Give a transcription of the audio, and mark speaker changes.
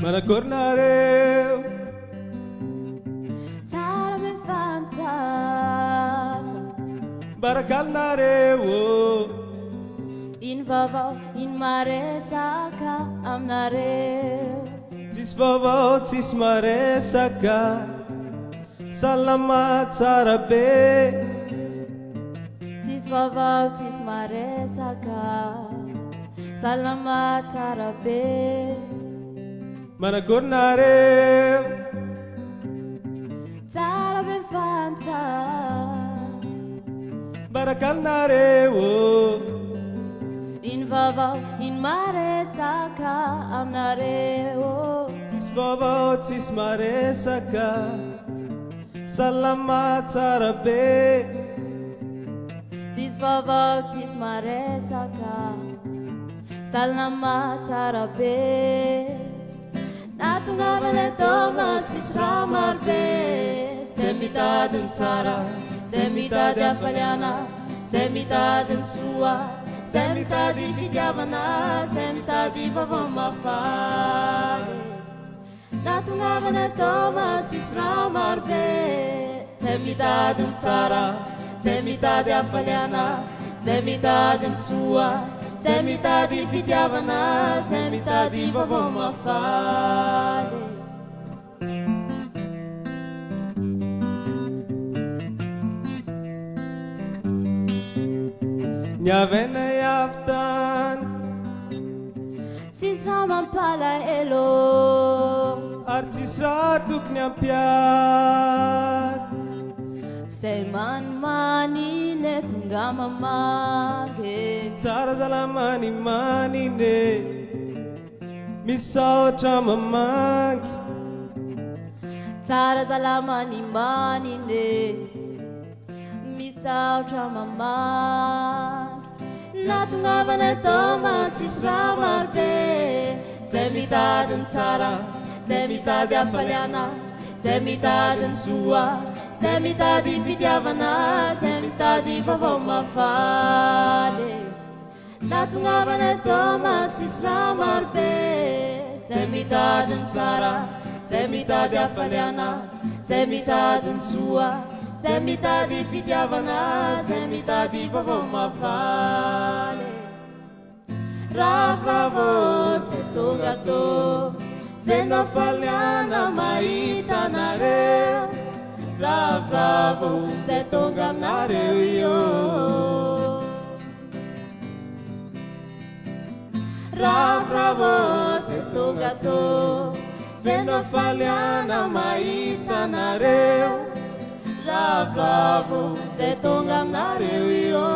Speaker 1: Manakornareo
Speaker 2: tsara mifantsava
Speaker 1: barakalnareo
Speaker 2: iny vaovao iny maresaka aminareo
Speaker 1: tsisy vaovao tsisy maresaka salama tsara be
Speaker 2: tsisy vaovao tsisy maresaka salama tsara be
Speaker 1: Manakornareo
Speaker 2: tsara mifantsava
Speaker 1: barakalnareo
Speaker 2: iny vaovao iny maresaka aminareo
Speaker 1: tsisy vaovao tsisy maresaka salama tsara be
Speaker 2: tsisy vaovao tsisy maresaka salama tsara be natongavana toma tsisy raha marobe zay mitadiny tsara zay mitady hafaliana zay mitadiny soa zay mitady fitiavana zay mitady vaovao mafaly natongavana toma tsisy raha marobe zay mitadiny tsara zay mitady hafaliana zay mitadiny soa zay mitady fitiavana zay mitady vaovao mafaly
Speaker 1: niavena yaftany
Speaker 2: tsisy raha mampalahelo
Speaker 1: ary tsisy raha tokony ampiady
Speaker 2: zay manimanine tonga mamagy
Speaker 1: tsara zalamanimanyne misaotra mamagy
Speaker 2: tsara zalamanimanine misaotra mamagy natongavana toma tsisy raha marobe zay mitadiny tsara zay mitady hafaliana zay mitadiny soa zay mitady fitiavana zay mitady vaovao mafaly natongavana toma tsisy raha marobe zay mitadiny tsara zay mitady hafaliana zay mitadiny soa zay mitady fitiavana zay mitady vaovao mafaly ravoravo zay tonga tô
Speaker 1: vena faliana
Speaker 2: mahitanareo ravoravo zay tonga aminareo io ravoravo zay tonga tô
Speaker 1: vena faliana
Speaker 2: mahitanareo ravoravo zay tonga aminareo io